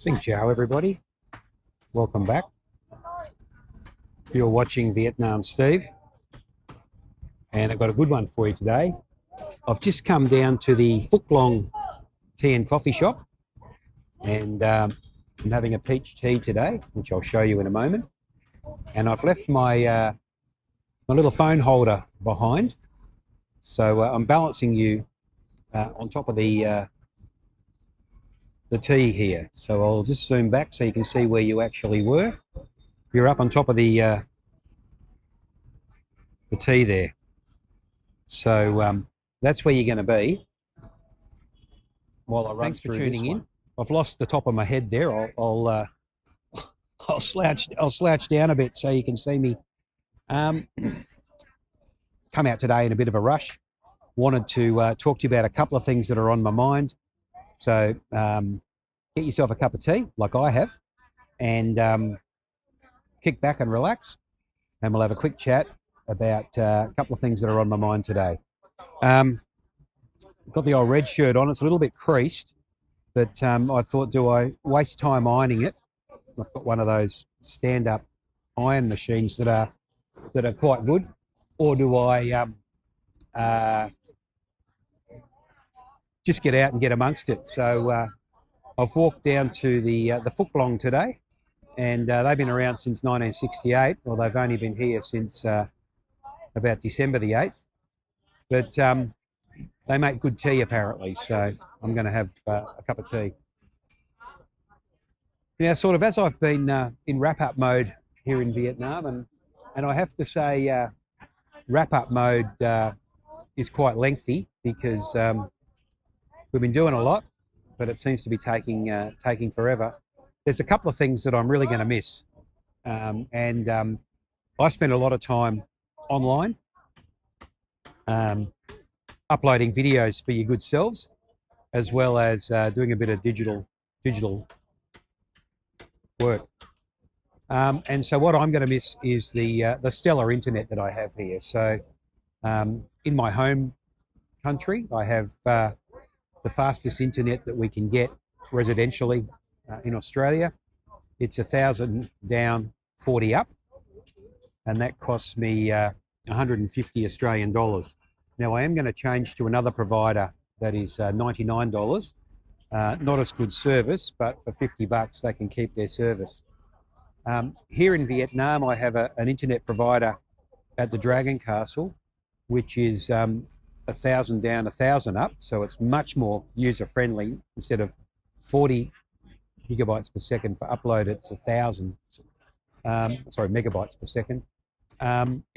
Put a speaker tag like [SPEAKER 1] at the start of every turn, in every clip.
[SPEAKER 1] Xin chào everybody, welcome back. You're watching Vietnam Steve, and I've got a good one for you today. I've just come down to the Phuc Long Tea and Coffee Shop, and I'm having a peach tea today, which I'll show you in a moment. And I've left my my little phone holder behind, so I'm balancing you on top of the tea here. So I'll just zoom back so you can see where you actually were. You're up on top of the tea there. So that's where you're going to be while I run. Thanks for tuning in. I've lost the top of my head there. I'll slouch down a bit so you can see me. Come out today in a bit of a rush. Wanted to talk to you about a couple of things that are on my mind. So get yourself a cup of tea, like I have, and kick back and relax, and we'll have a quick chat about a couple of things that are on my mind today. Got the old red shirt on. It's a little bit creased, but I thought, do I waste time ironing it? I've got one of those stand-up iron machines that are quite good, or do I just get out and get amongst it? So I've walked down to the Phuc Long today, and they've been around since 1968. Well, they've only been here since about December the 8th, but they make good tea apparently, so I'm going to have a cup of tea. Now, sort of as I've been in wrap-up mode here in Vietnam, and I have to say wrap-up mode is quite lengthy because we've been doing a lot, but it seems to be taking forever. There's a couple of things that I'm really going to miss, and I spend a lot of time online, uploading videos for your good selves, as well as doing a bit of digital work. And so what I'm going to miss is the stellar internet that I have here. So in my home country, I have the fastest internet that we can get residentially in Australia. It's 1,000 down, 40 up, and that costs me 150 Australian dollars. Now I am going to change to another provider that is $99. Not as good service, but for $50 they can keep their service. Here in Vietnam, I have an internet provider at the Dragon Castle, which is 1,000 down, 1,000 up. So it's much more user-friendly. Instead of 40 gigabytes per second for upload, it's 1,000, megabytes per second.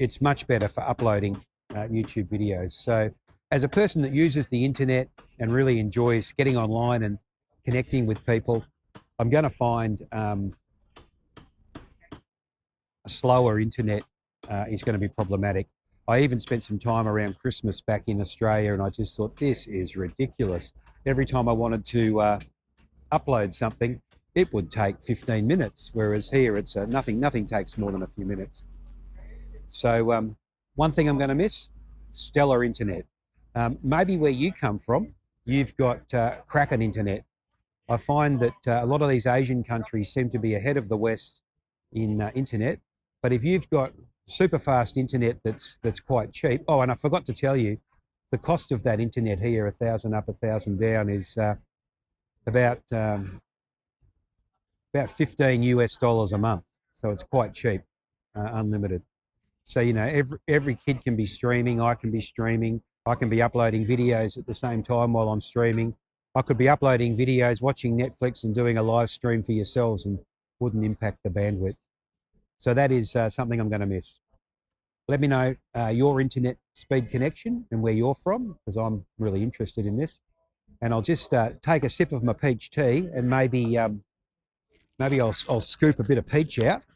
[SPEAKER 1] It's much better for uploading YouTube videos. So as a person that uses the internet and really enjoys getting online and connecting with people, I'm going to find a slower internet is going to be problematic. I even spent some time around Christmas back in Australia, and I just thought, this is ridiculous. Every time I wanted to upload something, it would take 15 minutes, whereas here it's nothing takes more than a few minutes. So one thing I'm going to miss, stellar internet. Maybe where you come from, you've got cracking internet. I find that a lot of these Asian countries seem to be ahead of the West in internet. But if you've got super fast internet that's quite cheap. Oh, and I forgot to tell you, the cost of that internet here, 1,000 up, 1,000 down, is about $15 US a month. So it's quite cheap, unlimited. So, you know, every kid can be streaming. I can be streaming. I can be uploading videos at the same time while I'm streaming. I could be uploading videos, watching Netflix and doing a live stream for yourselves, and wouldn't impact the bandwidth. So that is something I'm going to miss. Let me know your internet speed connection and where you're from, because I'm really interested in this. And I'll just take a sip of my peach tea, and maybe I'll scoop a bit of peach out,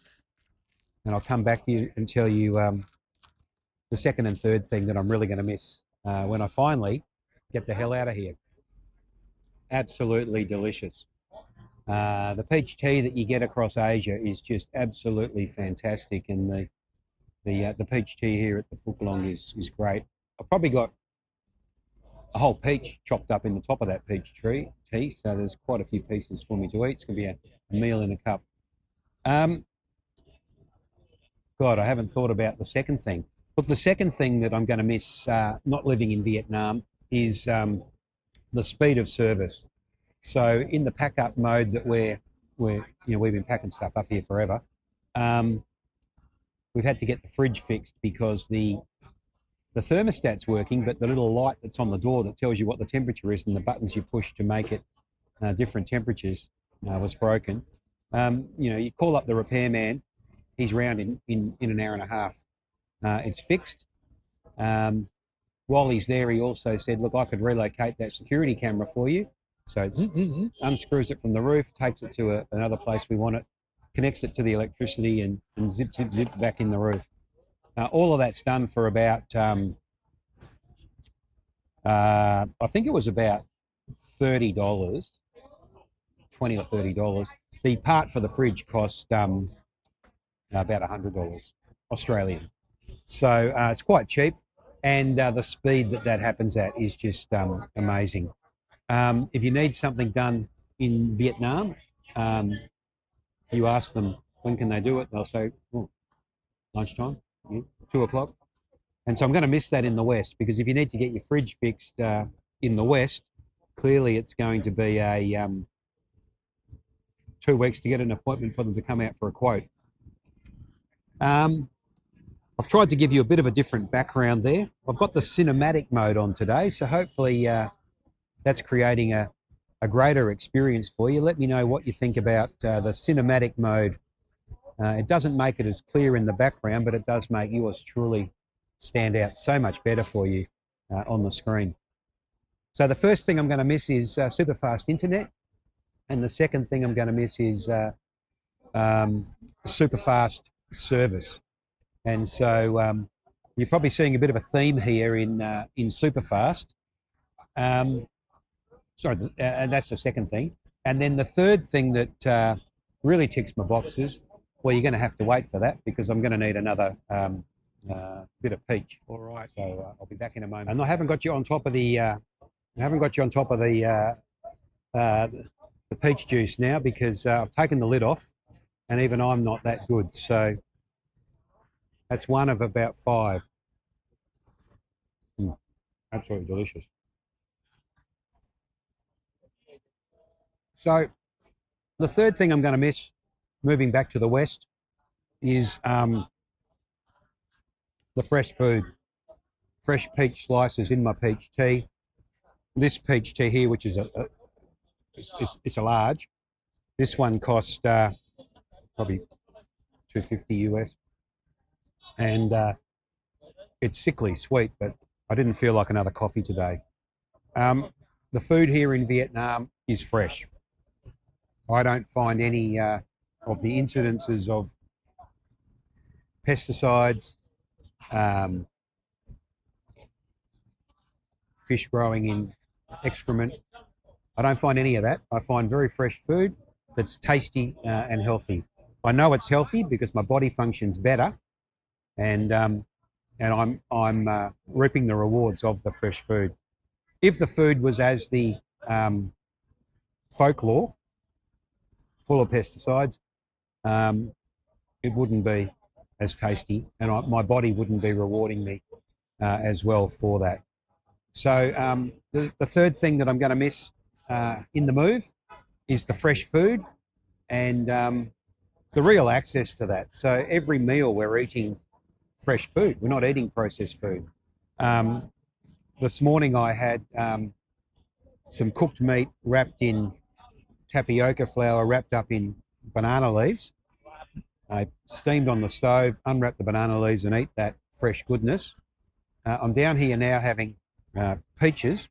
[SPEAKER 1] and I'll come back to you and tell you the second and third thing that I'm really going to miss when I finally get the hell out of here. Absolutely delicious. The peach tea that you get across Asia is just absolutely fantastic, and the peach tea here at the Phuc Long is great. I've probably got a whole peach chopped up in the top of that peach tree tea, so there's quite a few pieces for me to eat. It's going to be a meal in a cup. Um, God, I haven't thought about the second thing. Look, the second thing that I'm going to miss not living in Vietnam is the speed of service. So in the pack up mode that we've been packing stuff up here forever. We've had to get the fridge fixed because the thermostat's working, but the little light that's on the door that tells you what the temperature is and the buttons you push to make it different temperatures was broken. You call up the repairman, he's round in an hour and a half. It's fixed. While he's there, he also said, look, I could relocate that security camera for you. So unscrews it from the roof, takes it to another place we want it, connects it to the electricity and zip back in the roof. All of that's done for about, I think it was about $30, $20 or $30. The part for the fridge cost about $100 Australian. So it's quite cheap, and the speed that happens at is just amazing. If you need something done in Vietnam, you ask them when can they do it. They'll say, oh, lunchtime, 2 o'clock. And so I'm going to miss that in the West, because if you need to get your fridge fixed in the West, clearly it's going to be a 2 weeks to get an appointment for them to come out for a quote. I've tried to give you a bit of a different background there. I've got the cinematic mode on today, so hopefully that's creating a greater experience for you. Let me know what you think about the cinematic mode. It doesn't make it as clear in the background, but it does make yours truly stand out so much better for you on the screen. So the first thing I'm going to miss is super fast internet, and the second thing I'm going to miss is super fast service. And so you're probably seeing a bit of a theme here in Superfast. And that's the second thing. And then the third thing that really ticks my boxes, well, you're going to have to wait for that because I'm going to need another bit of peach. All right. So I'll be back in a moment. And I haven't got you on top of the the peach juice now because I've taken the lid off, and even I'm not that good. So that's one of about 5. Absolutely delicious. So the third thing I'm going to miss, moving back to the West, is the fresh food. Fresh peach slices in my peach tea. This peach tea here, which is it's a large. This one cost probably $2.50 US. And it's sickly sweet, but I didn't feel like another coffee today. The food here in Vietnam is fresh. I don't find any of the incidences of pesticides, fish growing in excrement. I don't find any of that. I find very fresh food that's tasty and healthy. I know it's healthy because my body functions better, and I'm reaping the rewards of the fresh food. If the food was as the folklore, full of pesticides, it wouldn't be as tasty, and my body wouldn't be rewarding me as well for that. So the third thing that I'm going to miss in the move is the fresh food and the real access to that. So every meal we're eating fresh food. We're not eating processed food. This morning I had some cooked meat wrapped in tapioca flour, wrapped up in banana leaves. I steamed on the stove, unwrapped the banana leaves and eat that fresh goodness. I'm down here now having peaches,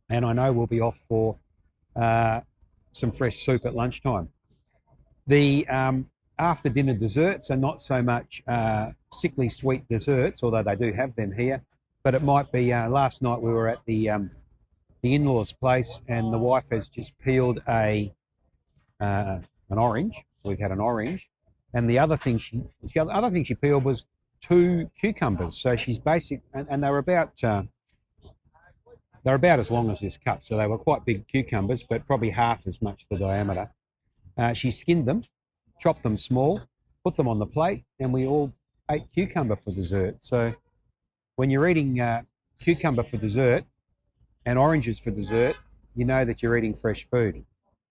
[SPEAKER 1] and I know we'll be off for some fresh soup at lunchtime. The after dinner desserts are not so much sickly sweet desserts, although they do have them here, but it might be, last night we were at the in-laws place and the wife has just peeled an orange. So we've had an orange, and the other thing she peeled was 2 cucumbers. So she's and they were about They're about as long as this cup, so they were quite big cucumbers, but probably half as much the diameter. She skinned them, chopped them small, put them on the plate, and we all ate cucumber for dessert. So when you're eating cucumber for dessert and oranges for dessert, you know that you're eating fresh food.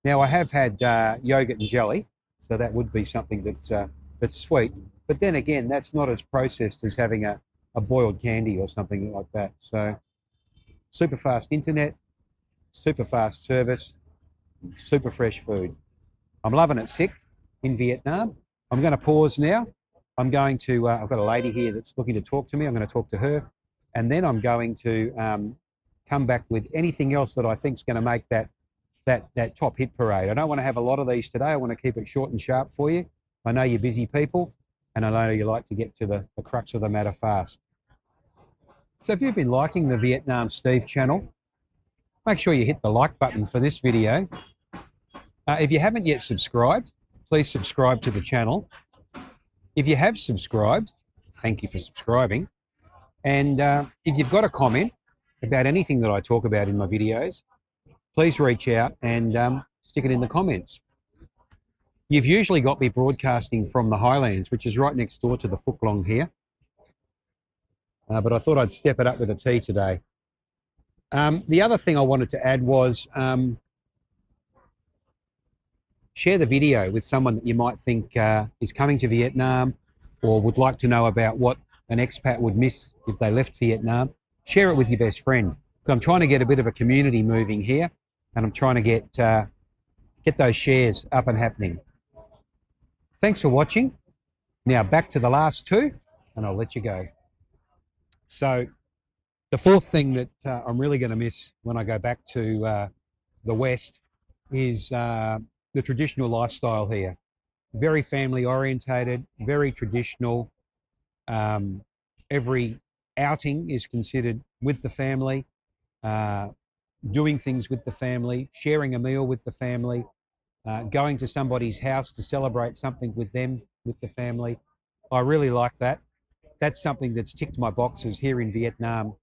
[SPEAKER 1] Now, I have had yogurt and jelly, so that would be something that's sweet. But then again, that's not as processed as having a boiled candy or something like that. So super fast internet, super fast service, super fresh food. I'm loving it sick in Vietnam. I'm going to pause now. I'm going to, I've got a lady here that's looking to talk to me. I'm going to talk to her. And then I'm going to come back with anything else that I think is going to make that top hit parade. I don't want to have a lot of these today. I want to keep it short and sharp for you. I know you're busy people, and I know you like to get to the crux of the matter fast. So if you've been liking the Vietnam Steve channel, make sure you hit the like button for this video. If you haven't yet subscribed, please subscribe to the channel. If you have subscribed, thank you for subscribing. And if you've got a comment about anything that I talk about in my videos, please reach out and stick it in the comments. You've usually got me broadcasting from the Highlands, which is right next door to the Phúc Long here. But I thought I'd step it up with a tea today. The other thing I wanted to add was share the video with someone that you might think is coming to Vietnam or would like to know about what an expat would miss if they left Vietnam. Share it with your best friend. I'm trying to get a bit of a community moving here, and I'm trying to get those shares up and happening. Thanks for watching. Now back to the last two, and I'll let you go. So the fourth thing that I'm really going to miss when I go back to the West is the traditional lifestyle here. Very family orientated, very traditional. Every outing is considered with the family, doing things with the family, sharing a meal with the family, going to somebody's house to celebrate something with them, with the family. I really like that. That's something that's ticked my boxes here in Vietnam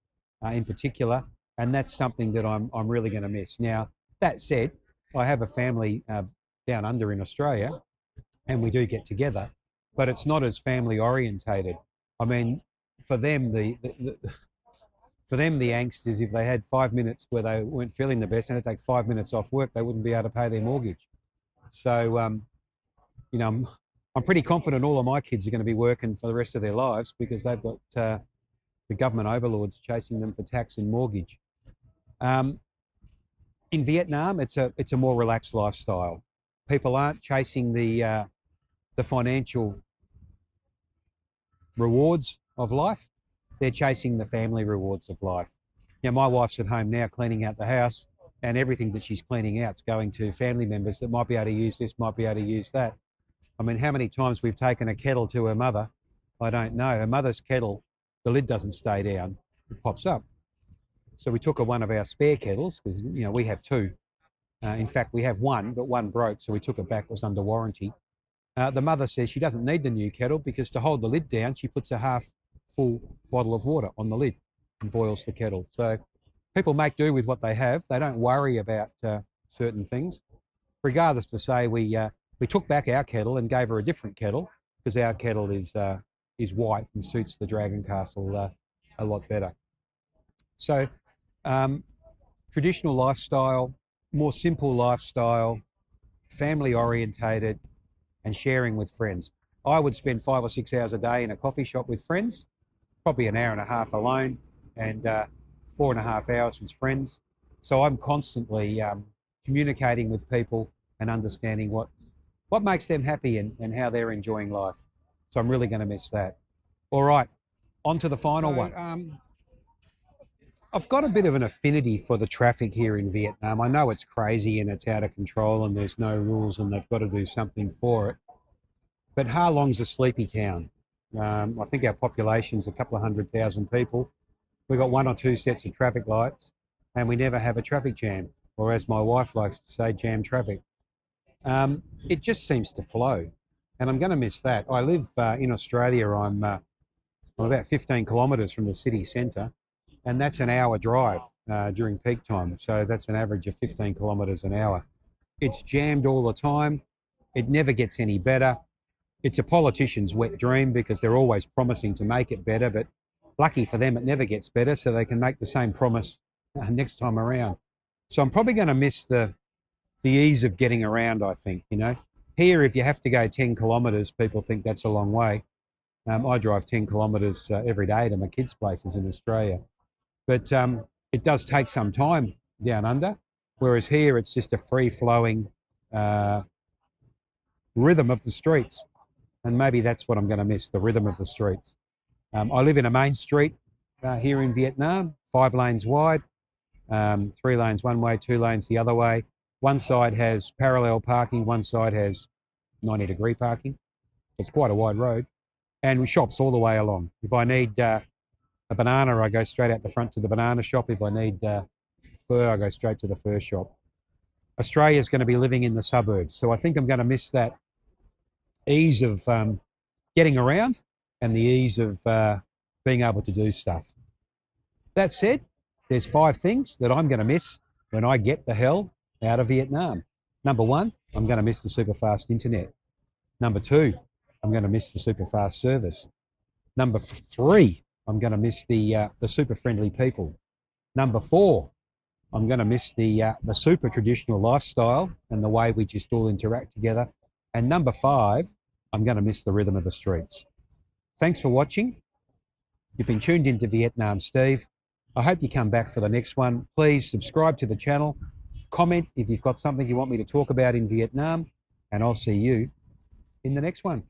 [SPEAKER 1] in particular, and that's something that I'm really going to miss. Now, that said, I have a family down under in Australia, and we do get together, but it's not as family orientated. I mean, for them, the angst is if they had 5 minutes where they weren't feeling the best and had to take 5 minutes off work, they wouldn't be able to pay their mortgage. So, you know, I'm pretty confident all of my kids are going to be working for the rest of their lives because they've got the government overlords chasing them for tax and mortgage. In Vietnam, it's a more relaxed lifestyle. People aren't chasing the financial rewards of life. They're chasing the family rewards of life. Now, my wife's at home now cleaning out the house, and everything that she's cleaning out is going to family members that might be able to use this, might be able to use that. I mean, how many times we've taken a kettle to her mother, I don't know. Her mother's kettle, the lid doesn't stay down, it pops up. So we took her one of our spare kettles, because, you know, we have two. In fact, we have one, but one broke, so we took it back, it was under warranty. The mother says she doesn't need the new kettle because to hold the lid down, she puts a half full bottle of water on the lid and boils the kettle. So people make do with what they have. They don't worry about certain things. Regardless to say, we took back our kettle and gave her a different kettle because our kettle is white and suits the Dragon Castle a lot better. So traditional lifestyle, more simple lifestyle, family orientated, and sharing with friends. I would spend 5 or 6 hours a day in a coffee shop with friends, probably an hour and a half alone, and 4.5 hours with friends. So I'm constantly communicating with people and understanding what makes them happy and how they're enjoying life. So I'm really going to miss that. All right, on to the final one. I've got a bit of an affinity for the traffic here in Vietnam. I know it's crazy and it's out of control and there's no rules and they've got to do something for it. But Ha Long's a sleepy town. I think our population's a couple of 100,000 people. We've got 1 or 2 sets of traffic lights and we never have a traffic jam, or as my wife likes to say, jam traffic. It just seems to flow, and I'm going to miss that. I live in Australia. I'm about 15 kilometres from the city centre, and that's an hour drive during peak time. So that's an average of 15 kilometres an hour. It's jammed all the time. It never gets any better. It's a politician's wet dream because they're always promising to make it better, but lucky for them, it never gets better, so they can make the same promise next time around. So I'm probably going to miss the ease of getting around, I think, you know. Here, if you have to go 10 kilometres, people think that's a long way. I drive 10 kilometres every day to my kids' places in Australia. But it does take some time down under, whereas here it's just a free-flowing rhythm of the streets. And maybe that's what I'm going to miss, the rhythm of the streets. I live in a main street here in Vietnam, 5 lanes wide, 3 lanes one way, 2 lanes the other way. One side has parallel parking, one side has 90-degree parking. It's quite a wide road. And with shops all the way along. If I need a banana, I go straight out the front to the banana shop. If I need fur, I go straight to the fur shop. Australia's going to be living in the suburbs. So I think I'm going to miss that ease of getting around and the ease of being able to do stuff. That said, there's 5 things that I'm going to miss when I get the hell out of Vietnam. Number 1, I'm going to miss the super fast internet. Number 2, I'm going to miss the super fast service. Number 3, I'm going to miss the super friendly people. Number 4, I'm going to miss the super traditional lifestyle and the way we just all interact together. And number 5, I'm going to miss the rhythm of the streets. Thanks for watching. You've been tuned into Vietnam Steve. I hope you come back for the next one. Please subscribe to the channel. Comment if you've got something you want me to talk about in Vietnam. And I'll see you in the next one.